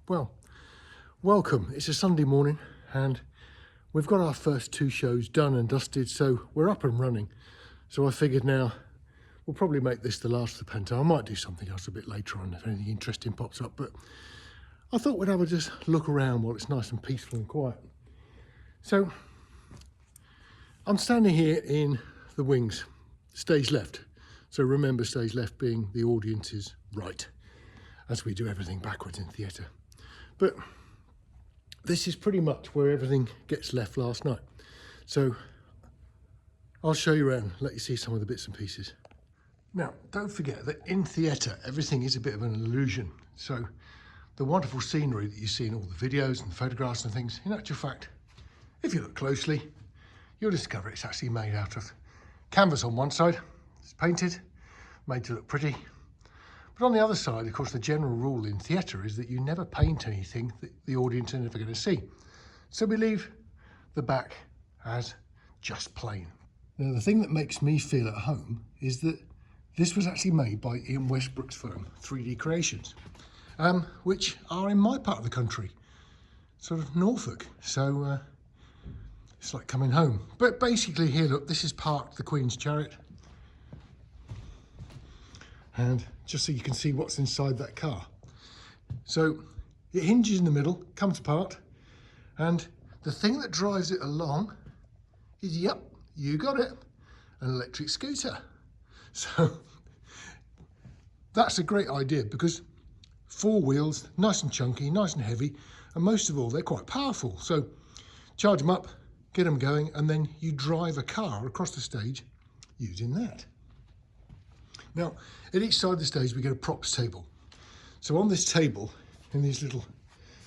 Well, welcome. It's a Sunday morning and we've got our first two shows done and dusted, so we're up and running. So I figured now we'll probably make this the last of the Panto. I might do something else a bit later on if anything interesting pops up, but I thought we'd have a just look around while it's nice and peaceful and quiet. So I'm standing here in the wings, stage left. So remember, stage left being the audience's right, as we do everything backwards in theatre. But this is pretty much where everything gets left last night. So I'll show you around, let you see some of the bits and pieces. Now, don't forget that in theatre, everything is a bit of an illusion. So the wonderful scenery that you see in all the videos and photographs and things, in actual fact, if you look closely, you'll discover it's actually made out of canvas on one side. It's painted, made to look pretty. But on the other side, of course, the general rule in theatre is that you never paint anything that the audience are never going to see. So we leave the back as just plain. Now, the thing that makes me feel at home is that this was actually made by Ian Westbrook's firm, 3D Creations, which are in my part of the country, sort of Norfolk. So it's like coming home. But basically here, look, this is parked the Queen's Chariot. And just so you can see what's inside that car. So it hinges in the middle, comes apart, and the thing that drives it along is, yep, you got it, an electric scooter. So that's a great idea because four wheels, nice and chunky, nice and heavy, and most of all, they're quite powerful. So charge them up, get them going, and then you drive a car across the stage using that. Now, at each side of the stage, we get a props table. So on this table, in these little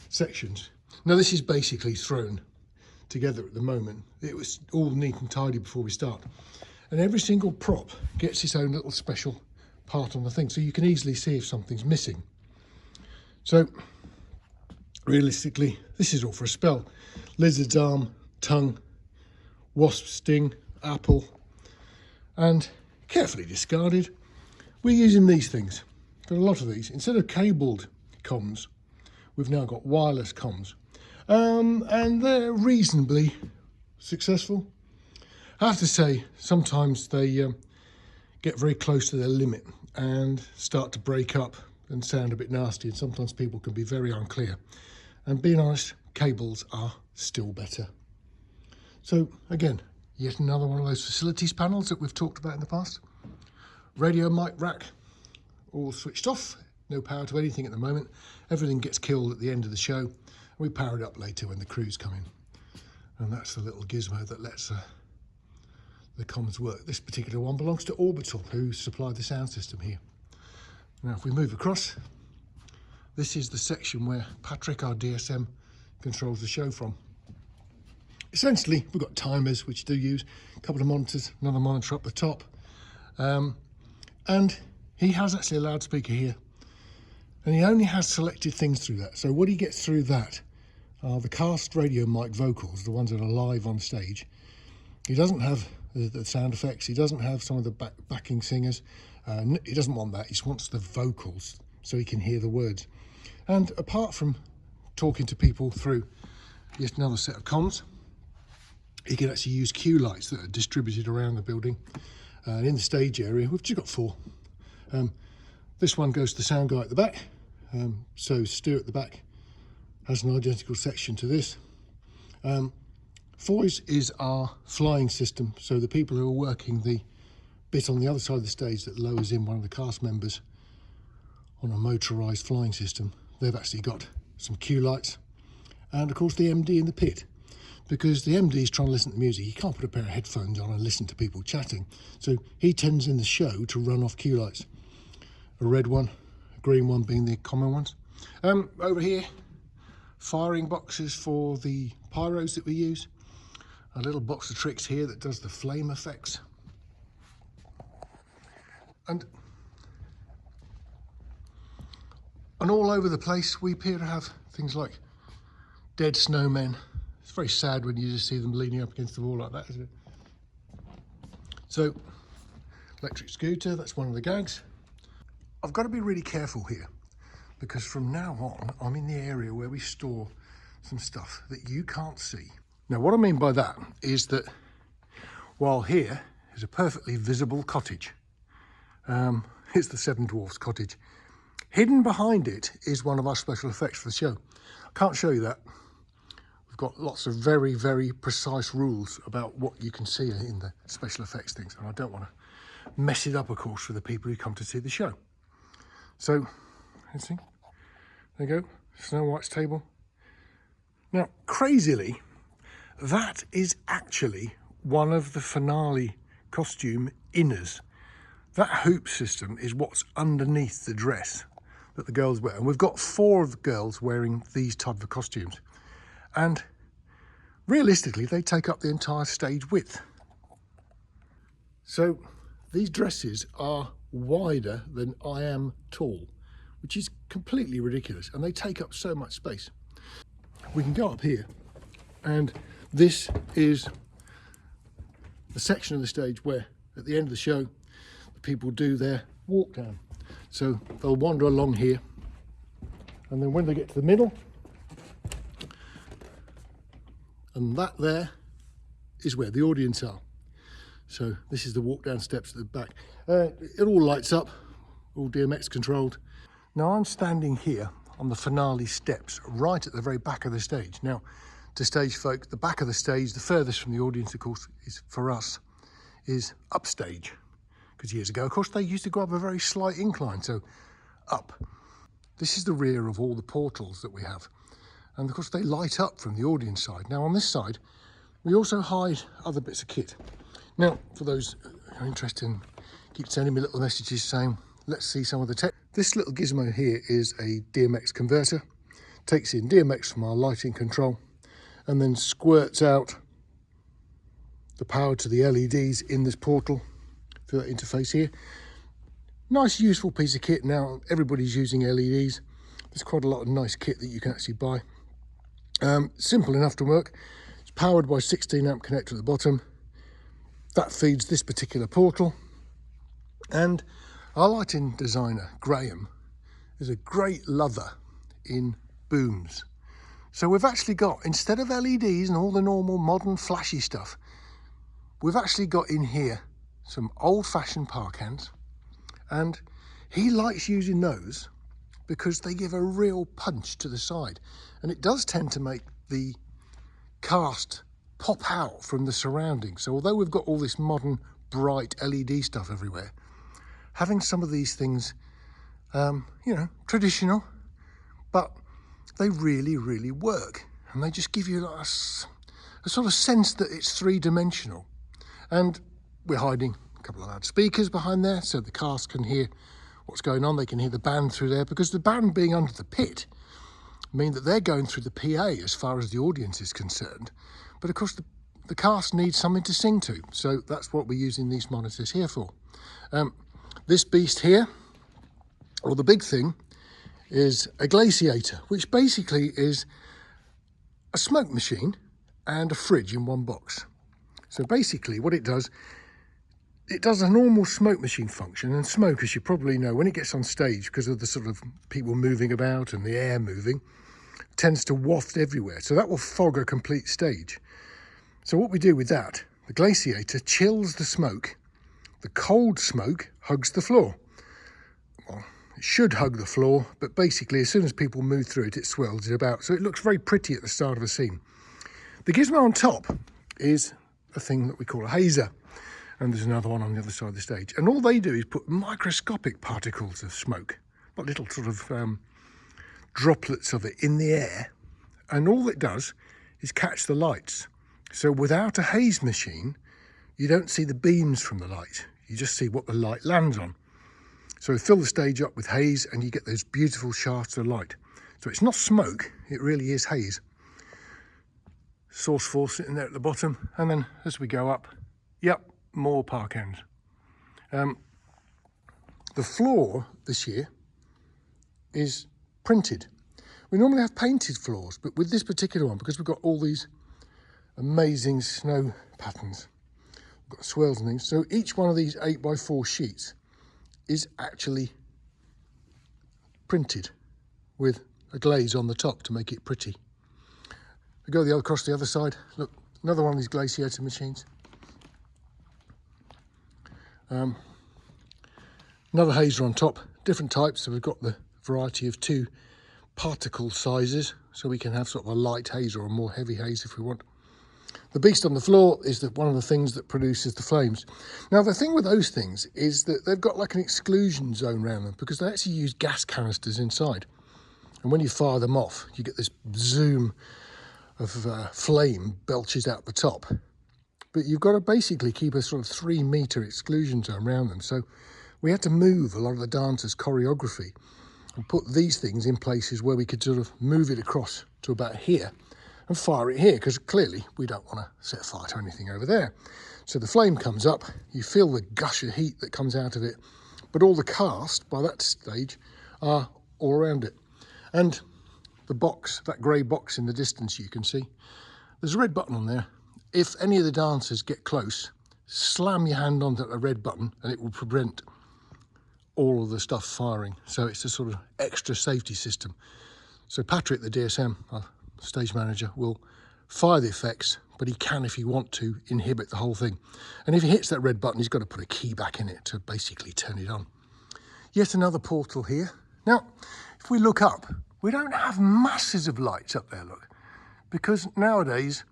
sections, now this is basically thrown together at the moment. It was all neat and tidy before we start. And every single prop gets its own little special part on the thing, so you can easily see if something's missing. So, realistically, this is all for a spell. Lizard's arm, tongue, wasp sting, apple, and carefully discarded, we're using these things. Got a lot of these. Instead of cabled comms, we've now got wireless comms. And they're reasonably successful. I have to say, sometimes they get very close to their limit and start to break up and sound a bit nasty, and sometimes people can be very unclear. And being honest, cables are still better. So again, yet another one of those facilities panels that we've talked about in the past. Radio mic rack, all switched off, no power to anything at the moment. Everything gets killed at the end of the show. We power it up later when the crews come in. And that's the little gizmo that lets the comms work. This particular one belongs to Orbital, who supply the sound system here. Now, if we move across, this is the section where Patrick, our DSM, controls the show from. Essentially, we've got timers, which do use a couple of monitors, another monitor up the top. And he has actually a loudspeaker here, and he only has selected things through that. So what he gets through that are the cast radio mic vocals, the ones that are live on stage. He doesn't have the sound effects. He doesn't have some of the backing singers. He doesn't want that. He just wants the vocals so he can hear the words. And apart from talking to people through yet another set of comms, he can actually use cue lights that are distributed around the building. In the stage area, we've just got four. This one goes to the sound guy at the back. So Stu at the back has an identical section to this. Four is our flying system. So the people who are working the bit on the other side of the stage that lowers in one of the cast members on a motorised flying system, they've actually got some cue lights. And of course the MD in the pit, because the MD is trying to listen to music. He can't put a pair of headphones on and listen to people chatting. So he tends in the show to run off cue lights. A red one, a green one being the common ones. Over here, firing boxes for the pyros that we use. A little box of tricks here that does the flame effects. And all over the place, we appear to have things like dead snowmen. It's very sad when you just see them leaning up against the wall like that, isn't it? So, electric scooter, that's one of the gags. I've got to be really careful here because from now on, I'm in the area where we store some stuff that you can't see. Now, what I mean by that is that while here is a perfectly visible cottage, it's the Seven Dwarfs cottage. Hidden behind it is one of our special effects for the show. I can't show you that. We've got lots of very, very precise rules about what you can see in the special effects things, and I don't want to mess it up, of course, for the people who come to see the show. So, let's see. There you go, Snow White's table. Now, crazily, that is actually one of the finale costume inners. That hoop system is what's underneath the dress that the girls wear. And we've got 4 of the girls wearing these type of costumes. And realistically, they take up the entire stage width. So these dresses are wider than I am tall, which is completely ridiculous. And they take up so much space. We can go up here, and this is the section of the stage where at the end of the show, the people do their walk down. So they'll wander along here, and then when they get to the middle, and that there is where the audience are. So this is the walk down steps at the back. It all lights up, all DMX controlled. Now I'm standing here on the finale steps, right at the very back of the stage. Now, to stage folk, the back of the stage, the furthest from the audience, of course, is for us, is upstage. Because years ago, of course, they used to go up a very slight incline, so up. This is the rear of all the portals that we have. And of course, they light up from the audience side. Now, on this side, we also hide other bits of kit. Now, for those who are interested, keep sending me little messages saying, let's see some of the tech. This little gizmo here is a DMX converter. Takes in DMX from our lighting control and then squirts out the power to the LEDs in this portal through that interface here. Nice, useful piece of kit. Now, everybody's using LEDs. There's quite a lot of nice kit that you can actually buy. Simple enough to work. It's powered by 16 amp connector at the bottom. That feeds this particular portal. And our lighting designer, Graham, is a great lover in booms. So we've actually got, instead of LEDs and all the normal modern flashy stuff, we've actually got in here some old-fashioned power cans, and he likes using those because they give a real punch to the side, and it does tend to make the cast pop out from the surroundings. So although we've got all this modern bright LED stuff everywhere, having some of these things, you know, traditional, but they really, really work, and they just give you a sort of sense that it's three-dimensional. And we're hiding a couple of loudspeakers behind there so the cast can hear what's going on. They can hear the band through there, because the band being under the pit mean that they're going through the PA as far as the audience is concerned. But of course the cast needs something to sing to, so that's what we're using these monitors here for. This beast here, or the big thing, is a glaciator, which basically is a smoke machine and a fridge in one box. So basically what it does a normal smoke machine function, and smoke, as you probably know, when it gets on stage, because of the sort of people moving about and the air moving, tends to waft everywhere. So that will fog a complete stage. So what we do with that, the glaciator chills the smoke, the cold smoke hugs the floor. Well, it should hug the floor, but basically as soon as people move through it, it swirls it about. So it looks very pretty at the start of a scene. The gizmo on top is a thing that we call a hazer. And there's another one on the other side of the stage. And all they do is put microscopic particles of smoke, like little sort of droplets of it in the air. And all it does is catch the lights. So without a haze machine, you don't see the beams from the light. You just see what the light lands on. So we fill the stage up with haze and you get those beautiful shafts of light. So it's not smoke, it really is haze. Source force sitting there at the bottom. And then as we go up, yep, more power cans. The floor this year is printed. We normally have painted floors, but with this particular one, because we've got all these amazing snow patterns, we've got swirls and things, so each one of these 8x4 sheets is actually printed. with a glaze on the top to make it pretty. We go across the other side. Look, another one of these glaciator machines. Another hazer on top, different types. So we've got the variety of 2 particle sizes, so we can have sort of a light haze or a more heavy haze if we want. The beast on the floor is one of the things that produces the flames. Now the thing with those things is that they've got like an exclusion zone around them, because they actually use gas canisters inside. And when you fire them off, you get this zoom of flame belches out the top. But you've got to basically keep a sort of 3-meter exclusion zone around them. So we had to move a lot of the dancers' choreography and put these things in places where we could sort of move it across to about here and fire it here, because clearly we don't want to set fire to anything over there. So the flame comes up, you feel the gush of heat that comes out of it, but all the cast by that stage are all around it. And the box, that grey box in the distance you can see, there's a red button on there. If any of the dancers get close, slam your hand onto the red button and it will prevent all of the stuff firing. So it's a sort of extra safety system. So Patrick, the DSM, our stage manager, will fire the effects, but he can, if he want to, inhibit the whole thing. And if he hits that red button, he's got to put a key back in it to basically turn it on. Yet another portal here. Now, if we look up, we don't have masses of lights up there, look, because nowadays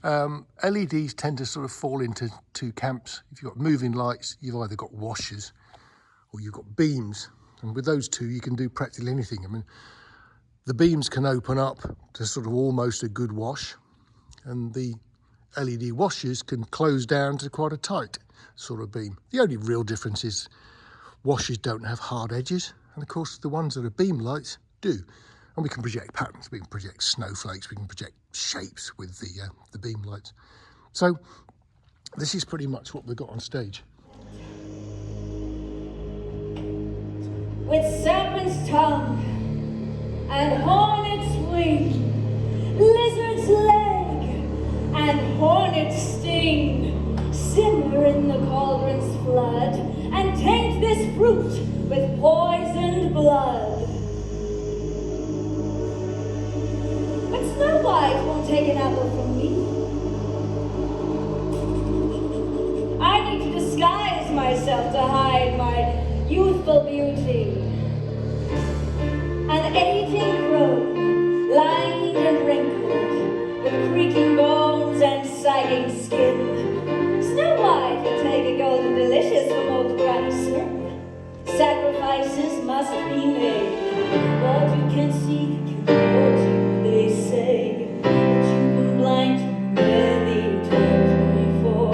LEDs tend to sort of fall into 2 camps. If you've got moving lights, you've either got washers or you've got beams. And with those 2, you can do practically anything. I mean, the beams can open up to sort of almost a good wash, and the LED washers can close down to quite a tight sort of beam. The only real difference is washers don't have hard edges, and of course the ones that are beam lights do. And we can project patterns, we can project snowflakes, we can project shapes with the beam lights. So this is pretty much what we've got on stage. With serpent's tongue and hornet's wing, lizard's leg and hornet's sting, simmer in the cauldron's flood and taint this fruit with poisoned blood. But Snow White won't take an apple from me. I need to disguise myself to hide my youthful beauty. An aging crone, lined and wrinkled, with creaking bones and sagging skin. Snow White will take a golden delicious from old Granny Smith. Sacrifices must be made. What you can see, you know too, they say. But you've been blind too many times before.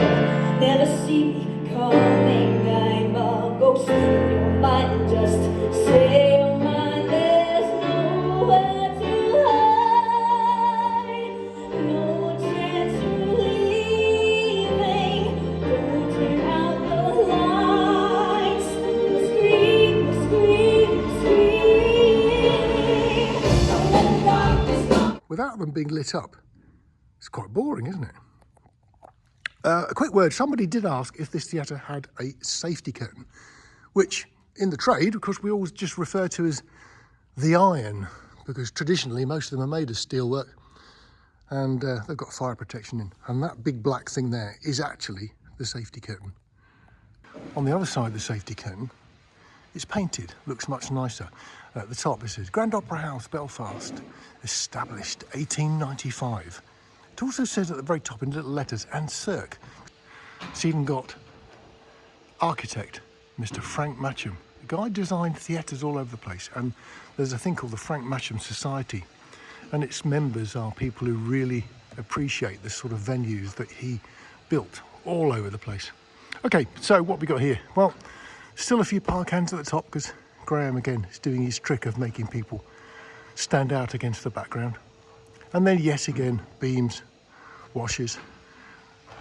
Never see me coming, I'm a ghost in your mind. Just say your mind, there's nowhere to hide. No chance of leaving. Don't turn out the lights. Scream, scream, scream. Without them being lit up, it's quite boring, isn't it? A quick word, somebody did ask if this theatre had a safety curtain, which in the trade, of course, we always just refer to as the iron, because traditionally most of them are made of steelwork and they've got fire protection in. And that big black thing there is actually the safety curtain. On the other side of the safety curtain, it's painted, looks much nicer. At the top it says Grand Opera House, Belfast, established 1895. It also says at the very top in little letters, and Cirque. It's even got architect, Mr. Frank Matcham. The guy designed theatres all over the place, and there's a thing called the Frank Matcham Society, and its members are people who really appreciate the sort of venues that he built all over the place. Okay, so what we got here? Well, still a few park hands at the top, because Graham again is doing his trick of making people stand out against the background. And then yet again, beams, washers,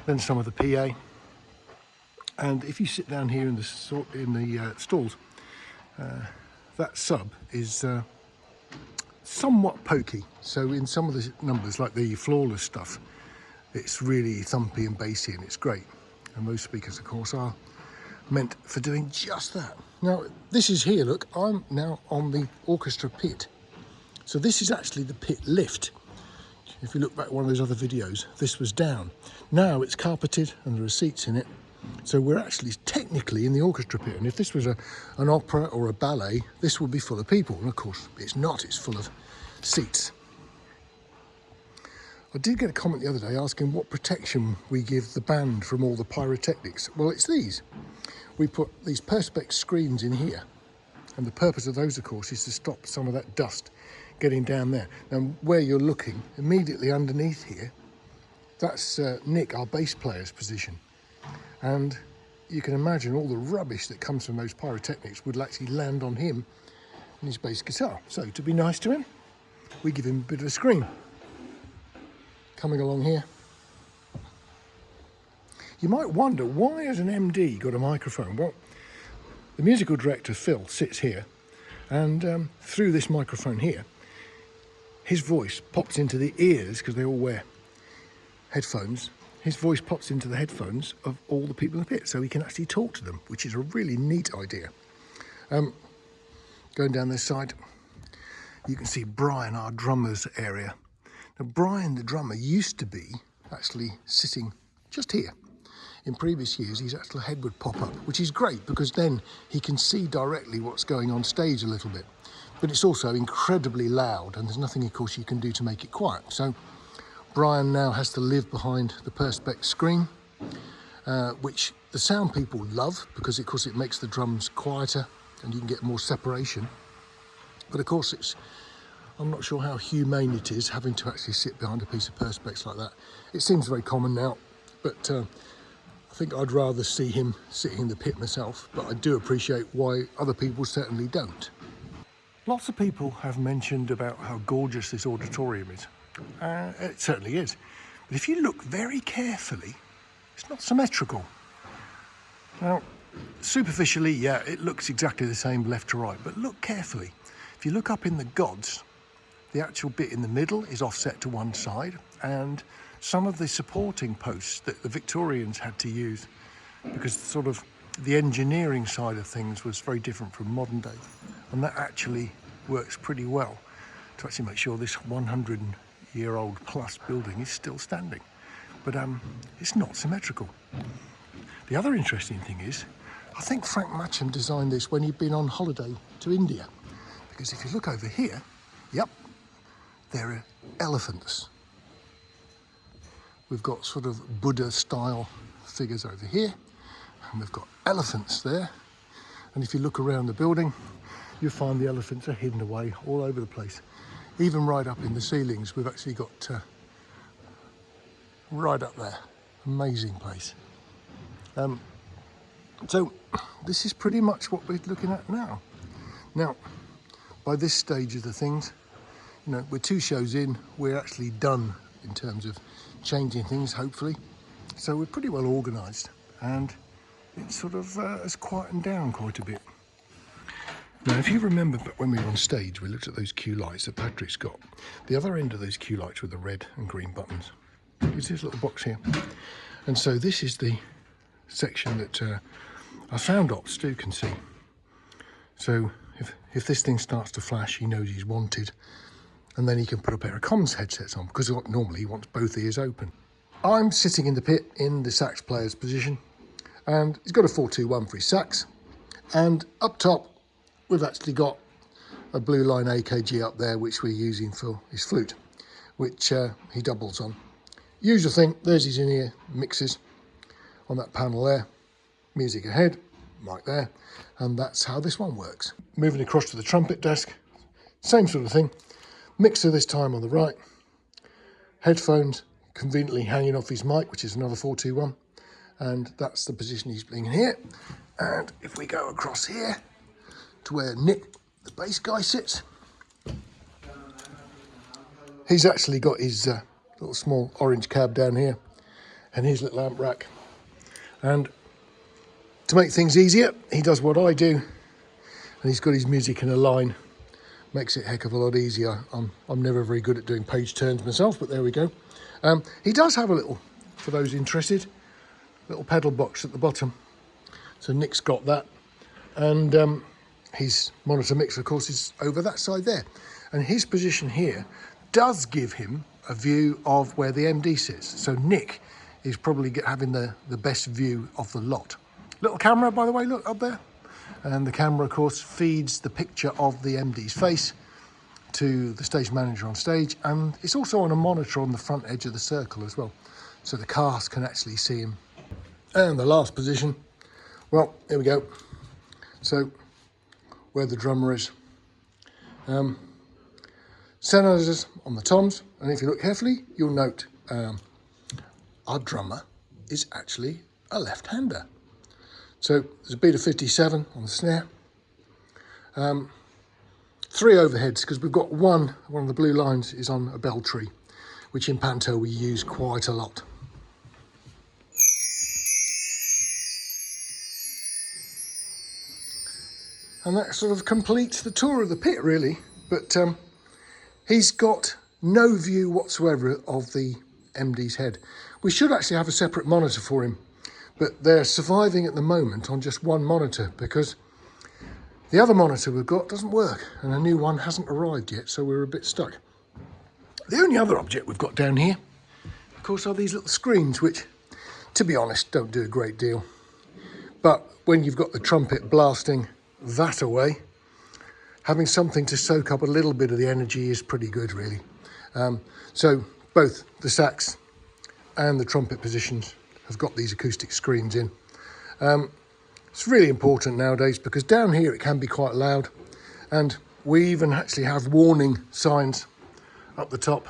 then some of the PA. And if you sit down here in the stalls, that sub is somewhat pokey. So in some of the numbers, like the flawless stuff, it's really thumpy and bassy and it's great. And those speakers, of course, are meant for doing just that. Now, this is here, look, I'm now on the orchestra pit. So this is actually the pit lift. If you look back at one of those other videos, this was down. Now it's carpeted and there are seats in it. So we're actually technically in the orchestra pit. And if this was an opera or a ballet, this would be full of people. And of course, it's not. It's full of seats. I did get a comment the other day asking what protection we give the band from all the pyrotechnics. Well, it's these. We put these perspex screens in here. And the purpose of those, of course, is to stop some of that dust getting down there. Now, where you're looking, immediately underneath here, that's Nick, our bass player's position. And you can imagine all the rubbish that comes from those pyrotechnics would actually land on him and his bass guitar. So, to be nice to him, we give him a bit of a screen. Coming along here. You might wonder, why has an MD got a microphone? Well, the musical director, Phil, sits here, and through this microphone here, his voice pops into the ears, because they all wear headphones. His voice pops into the headphones of all the people in the pit, so he can actually talk to them, which is a really neat idea. Going down this side, you can see Brian, our drummer's area. Now, Brian, the drummer, used to be actually sitting just here. In previous years, his actual head would pop up, which is great because then he can see directly what's going on stage a little bit. But it's also incredibly loud, and there's nothing, of course, you can do to make it quiet. So Brian now has to live behind the perspex screen, which the sound people love because, of course, it makes the drums quieter and you can get more separation. But, of course, I'm not sure how humane it is having to actually sit behind a piece of perspex like that. It seems very common now, but I think I'd rather see him sitting in the pit myself, but I do appreciate why other people certainly don't. Lots of people have mentioned about how gorgeous this auditorium is. It certainly is. But if you look very carefully, it's not symmetrical. Now, superficially, yeah, it looks exactly the same left to right, but look carefully. If you look up in the gods, the actual bit in the middle is offset to one side, and some of the supporting posts that the Victorians had to use, because sort of the engineering side of things was very different from modern day, and that actually works pretty well to actually make sure this 100-year-old plus building is still standing. But it's not symmetrical. The other interesting thing is, I think Frank Matcham designed this when he'd been on holiday to India, because if you look over here, yep, there are elephants. We've got sort of Buddha-style figures over here, and we've got elephants there. And if you look around the building, you'll find the elephants are hidden away all over the place. Even right up in the ceilings, we've actually got right up there. Amazing place. So this is pretty much what we're looking at now. Now, by this stage of the things, you know, we're 2 shows in, we're actually done in terms of changing things, hopefully. So we're pretty well organised, and it sort of has quietened down quite a bit. Now, if you remember when we were on stage, we looked at those cue lights that Patrick's got. The other end of those cue lights were the red and green buttons. It's this little box here. And so this is the section that our sound ops Stu can see. So if this thing starts to flash, he knows he's wanted. And then he can put a pair of comms headsets on, because normally he wants both ears open. I'm sitting in the pit in the sax player's position, and he's got a 421 for his sax. And up top, we've actually got a Blue Line AKG up there, which we're using for his flute, which he doubles on. Usual thing, there's his in-ear mixes on that panel there. Music ahead, mic there, and that's how this one works. Moving across to the trumpet desk, same sort of thing. Mixer this time on the right, headphones conveniently hanging off his mic, which is another 421, and that's the position he's playing in here. And if we go across here to where Nick, the bass guy, sits, he's actually got his little small orange cab down here and his little amp rack. And to make things easier, he does what I do, and he's got his music in a line. Makes it a heck of a lot easier. I'm never very good at doing page turns myself, but there we go. He does have a little, for those interested, little pedal box at the bottom. So Nick's got that. And his monitor mixer, of course, is over that side there. And his position here does give him a view of where the MD sits. So Nick is probably having the best view of the lot. Little camera, by the way, look up there. And the camera, of course, feeds the picture of the MD's face to the stage manager on stage. And it's also on a monitor on the front edge of the circle as well. So the cast can actually see him. And the last position, well, here we go. So where the drummer is. Sennheisers on the toms, and if you look carefully, you'll note our drummer is actually a left-hander. So there's a beat of 57 on the snare. 3 overheads, because we've got one of the blue lines is on a bell tree, which in Panto we use quite a lot. And that sort of completes the tour of the pit, really. But he's got no view whatsoever of the MD's head. We should actually have a separate monitor for him, but they're surviving at the moment on just one monitor because the other monitor we've got doesn't work and a new one hasn't arrived yet, so we're a bit stuck. The only other object we've got down here, of course, are these little screens, which, to be honest, don't do a great deal. But when you've got the trumpet blasting that away, having something to soak up a little bit of the energy is pretty good, really. So both the sax and the trumpet positions have got these acoustic screens in. It's really important nowadays because down here it can be quite loud, and we even actually have warning signs up the top.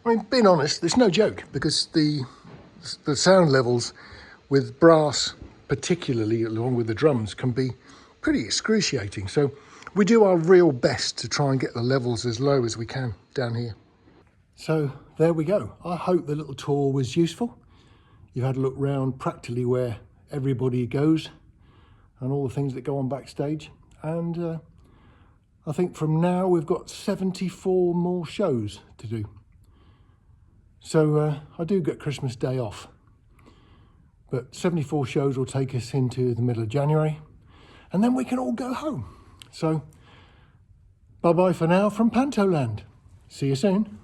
I mean, being honest, there's no joke, because the sound levels with brass, particularly along with the drums, can be pretty excruciating. So we do our real best to try and get the levels as low as we can down here. So there we go. I hope the little tour was useful. You've had a look round practically where everybody goes and all the things that go on backstage. And I think from now we've got 74 more shows to do. So I do get Christmas Day off, but 74 shows will take us into the middle of January, and then we can all go home. So bye-bye for now from Pantoland. See you soon.